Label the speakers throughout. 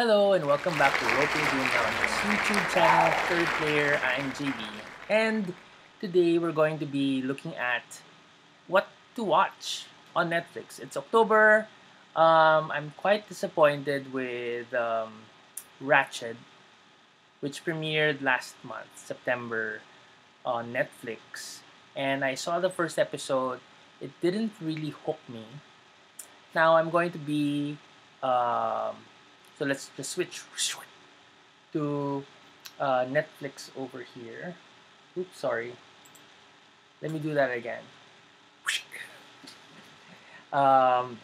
Speaker 1: Hello and welcome back to what we're doing on this YouTube channel, Third Player. I'm JB, and today we're going to be looking at what to watch on Netflix. It's October. I'm quite disappointed with Ratched, which premiered last month, September, on Netflix. And I saw the first episode. It didn't really hook me. Now I'm going to be so let's just switch to Netflix over here. Oops, sorry. Let me do that again. Um,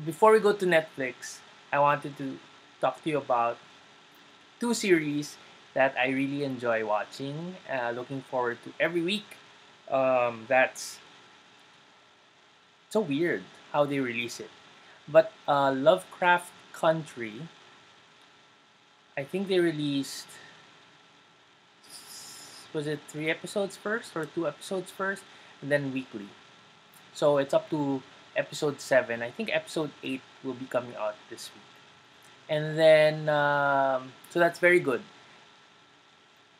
Speaker 1: Before we go to Netflix, I wanted to talk to you about two series that I really enjoy watching. Looking forward to every week. That's so weird how they release it. But Lovecraft Country, I think they released, was it 3 episodes first or 2 episodes first, and then weekly. So it's up to episode 7. I think episode 8 will be coming out this week. And then, so that's very good.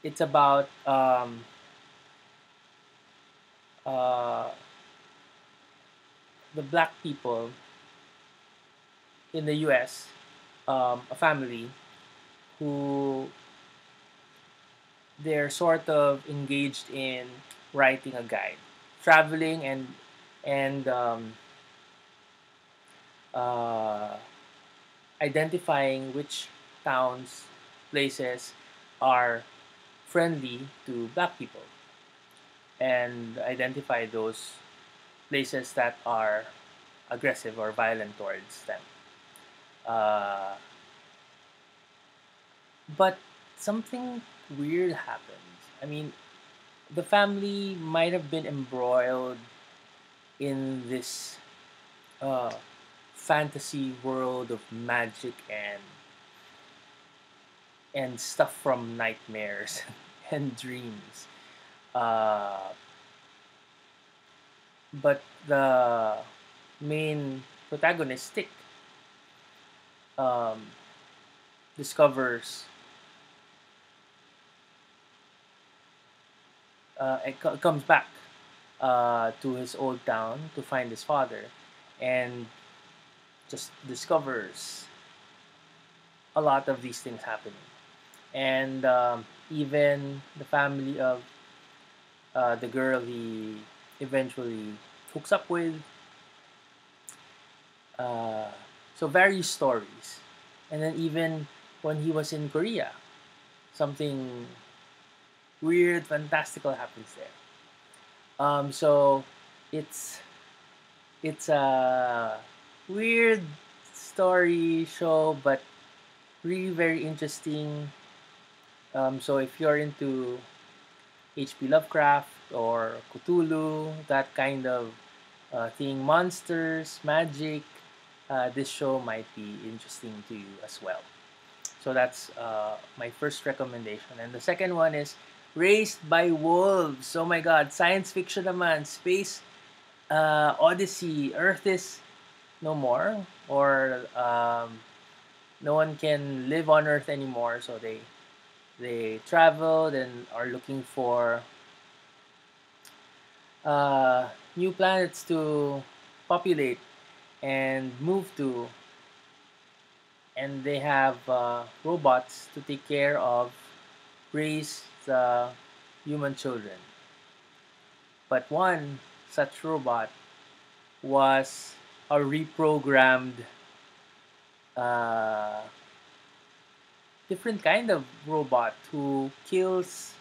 Speaker 1: It's about uh, the black people in the US, a family who they're sort of engaged in writing a guide, traveling and uh, identifying which towns, places are friendly to black people, and identify those places that are aggressive or violent towards them. Uh, but something weird happens. I mean, the family might have been embroiled in this uh, fantasy world of magic and stuff from nightmares and dreams. Uh, but the main protagonistic um, discovers comes back to his old town to find his father, and just discovers a lot of these things happening. And even the family of the girl he eventually hooks up with. Uh, so various stories. And then even when he was in Korea, something weird, fantastical happens there. So it's it's a weird story show, but really very interesting. So if you're into H.P. Lovecraft or Cthulhu, that kind of thing, monsters, magic, this show might be interesting to you as well. So that's my first recommendation. And the second one is Raised by Wolves. Oh my God, science fiction naman, space odyssey. Earth is no more, or no one can live on Earth anymore. So they traveled and are looking for new planets to populate and move to, and they have robots to take care of, raise the human children. But one such robot was a reprogrammed, uh, different kind of robot who kills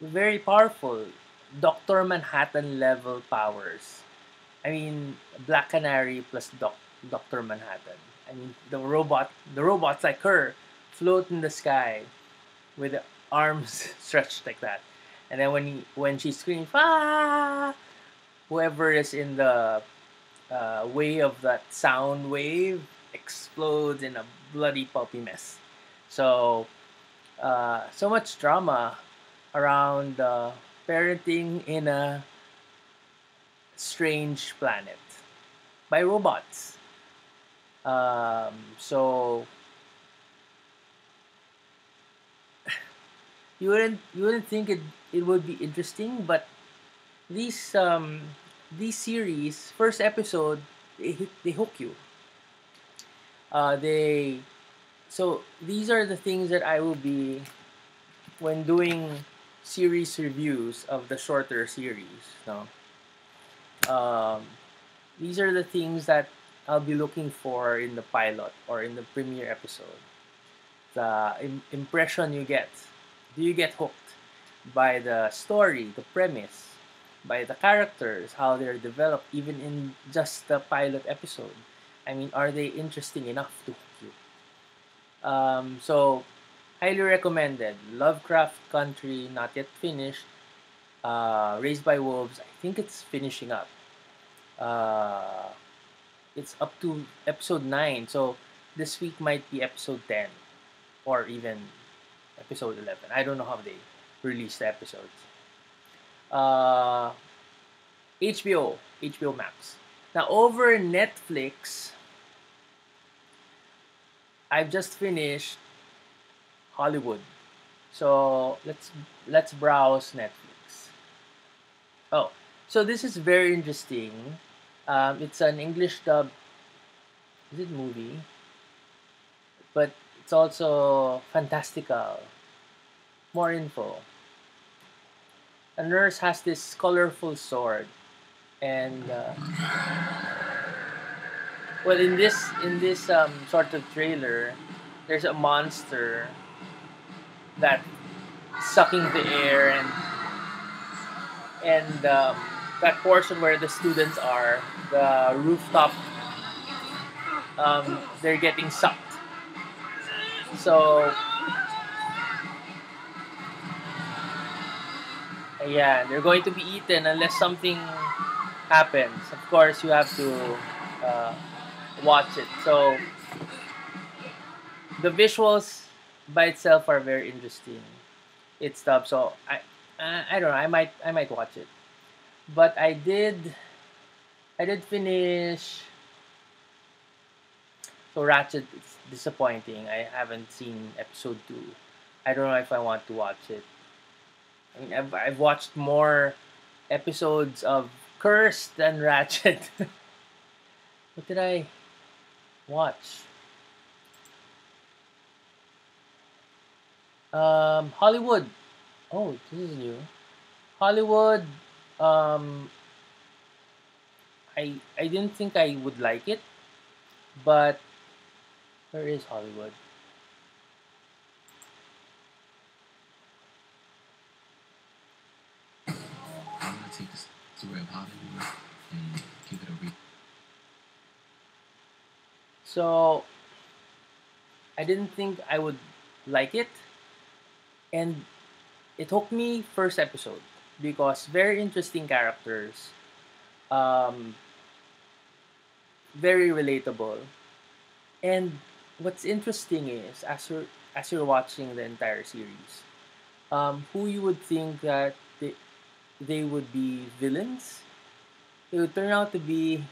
Speaker 1: very powerful Dr. Manhattan level powers. I mean, Black Canary plus Dr. Manhattan. I mean, the robots like her float in the sky with the arms stretched like that. And then when she screams, ah, whoever is in the way of that sound wave explodes in a bloody puppy mess. So, so much drama around parenting in a strange planet by robots. So you wouldn't think it would be interesting, but these these series first episode they hook you. They So these are the things that I will be when doing series reviews of the shorter series. No, um, these are the things that I'll be looking for in the pilot or in the premiere episode. The impression you get. Do you get hooked by the story, the premise, by the characters, how they're developed, even in just the pilot episode? I mean, are they interesting enough to hook you? So, highly recommended. Lovecraft Country, not yet finished. Raised by Wolves, I think it's finishing up. Uh, it's up to episode 9. So, this week might be episode 10 or even episode 11. I don't know how they release the episodes. Uh, HBO Max. Now, over Netflix, I've just finished Hollywood. So let's browse Netflix. Oh, so this is very interesting. It's an English dub. Is it movie? But it's also fantastical. More info. A nurse has this colorful sword, and well, in this sort of trailer, there's a monster that sucking the air, and that portion where the students are, the rooftop, they're getting sucked. So yeah, they're going to be eaten unless something happens. Of course, you have to uh, watch it. So the visuals by itself are very interesting. It's tough. So I don't know. I might watch it. But I did finish. So Ratchet is disappointing. I haven't seen episode 2. I don't know if I want to watch it. I mean, I've watched more episodes of Curse than Ratchet. What did I watch? Hollywood. Oh, this is new. Hollywood. Um, I didn't think I would like it, but where is Hollywood?
Speaker 2: I'm gonna take this story of Hollywood and give it a read.
Speaker 1: So I didn't think I would like it, and it hooked me first episode because very interesting characters, um, very relatable, and what's interesting is as you're watching the entire series, who you would think that they would be villains, they would turn out to be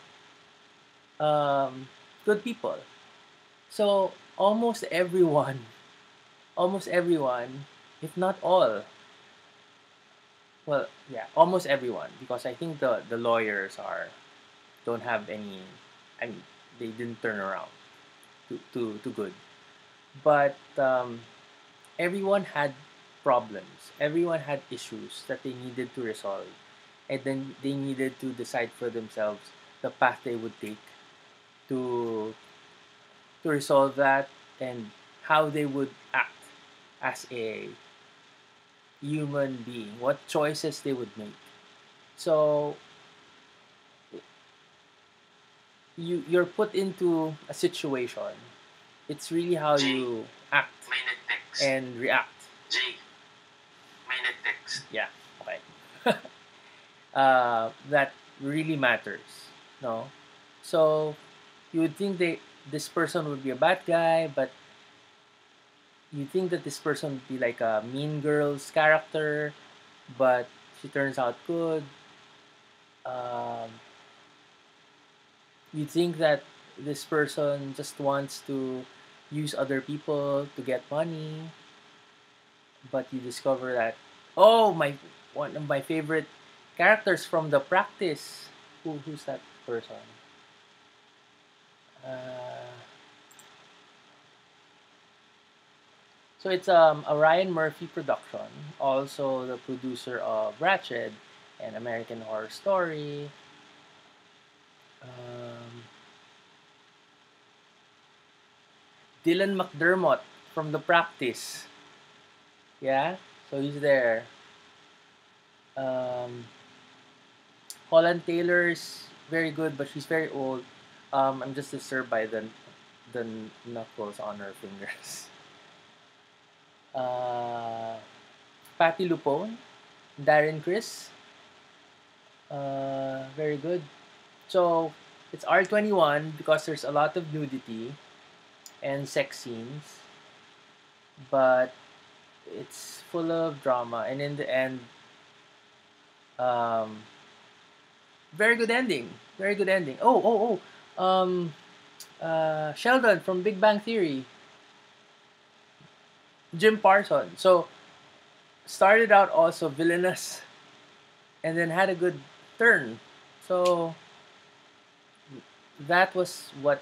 Speaker 1: um, good people. So almost everyone, if not all, well, yeah, almost everyone, because I think the lawyers are don't have any. I mean, they didn't turn around to good, but everyone had problems. Everyone had issues that they needed to resolve, and then they needed to decide for themselves the path they would take to resolve that, and how they would act as a human being, what choices they would make. So you're put into a situation. It's really how
Speaker 2: J.
Speaker 1: you act
Speaker 2: Minute text.
Speaker 1: and react.
Speaker 2: J. Minute text.
Speaker 1: Yeah, okay. That really matters. No, so you would think this person would be a bad guy, but you think that this person would be like a Mean Girls character, but she turns out good. Um, you think that this person just wants to use other people to get money, but you discover that, oh, my one of my favorite characters from the practice. Who's that person? Uh, so it's a Ryan Murphy production, also the producer of Ratched and American Horror Story. Um, Dylan McDermott from The Practice. Yeah, so he's there. Um, Holland Taylor's very good, but she's very old. I'm just disturbed by the knuckles on her fingers. Uh, Patty Lupone, Darren Chris, very good. So it's R21 because there's a lot of nudity and sex scenes, but it's full of drama, and in the end, um, very good ending. Very good ending. Sheldon from Big Bang Theory, Jim Parsons. So started out also villainous, and then had a good turn. So that was what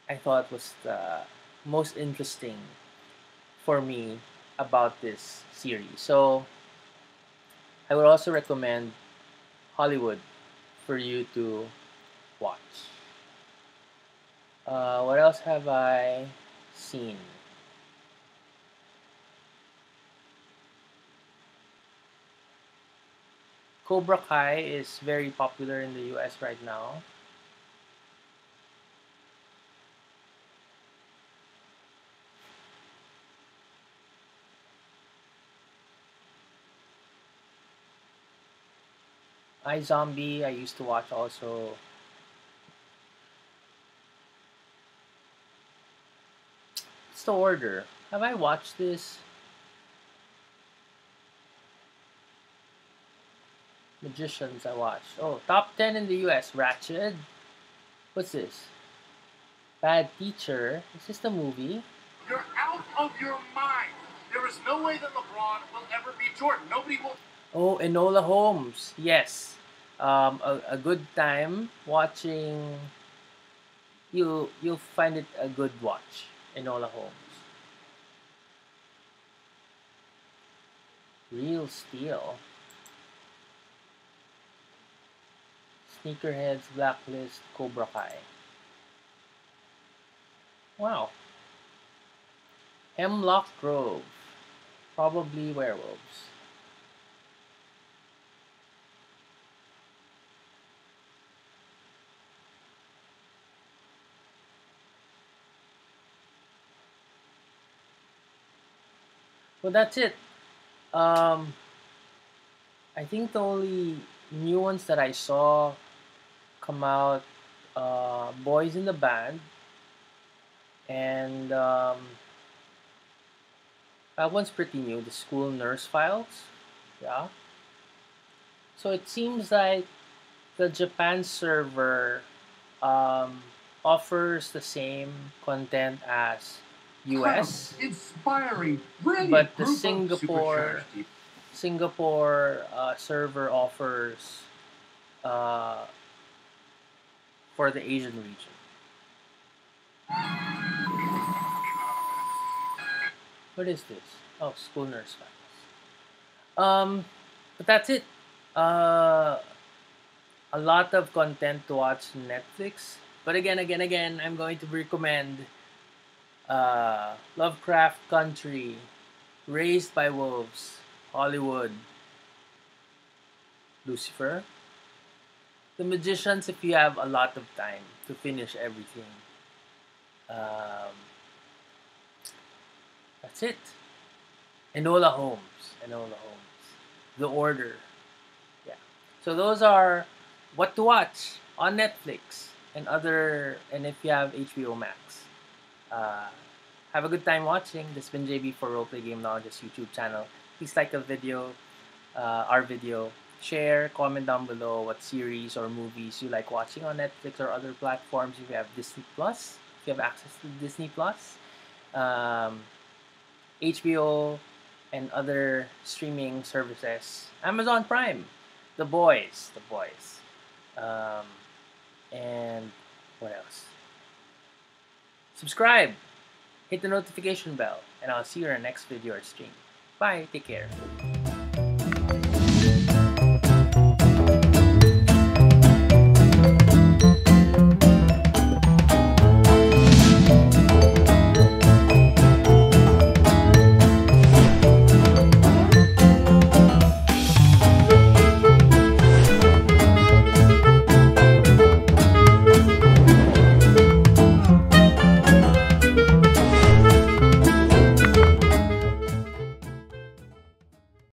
Speaker 1: I thought was the most interesting for me about this series. So I would also recommend Hollywood for you to watch. What else have I seen? Cobra Kai is very popular in the US right now. iZombie, I used to watch also. What's the order? Have I watched this? Magicians I watched. Oh, top 10 in the US. Ratched. What's this? Bad Teacher. Is this the movie?
Speaker 3: You're out of your mind. There is no way that LeBron will ever beat Jordan. Nobody will.
Speaker 1: Oh, Enola Holmes. Yes. A good time watching. You'll find it a good watch. Enola Holmes. Real Steel. Sneakerheads, Blacklist, Cobra Kai. Wow. Hemlock Grove. Probably werewolves. Well, that's it. Um, I think the only new ones that I saw come out, Boys in the Band, and that one's pretty new, The School Nurse Files. Yeah. So it seems like the Japan server um, offers the same content as US,
Speaker 3: Inspiring, brilliant
Speaker 1: but the
Speaker 3: group of
Speaker 1: Singapore server offers uh, for the Asian region. What is this? Oh, School Nurse Files. But that's it. Uh, a lot of content to watch on Netflix. But again, I'm going to recommend Lovecraft Country, Raised by Wolves, Hollywood, Lucifer, The Magicians if you have a lot of time to finish everything. Um, that's it. Enola Holmes. Enola Holmes. The Order. Yeah. So those are what to watch on Netflix and if you have HBO Max. Uh, have a good time watching. This has been JB for Roleplay Game Knowledge's YouTube channel. Please like our video, Share, comment down below what series or movies you like watching on Netflix or other platforms. If you have Disney Plus, if you have access to Disney Plus, HBO, and other streaming services. Amazon Prime, The Boys, and what else? Subscribe, hit the notification bell, and I'll see you in our next video or stream. Bye, take care.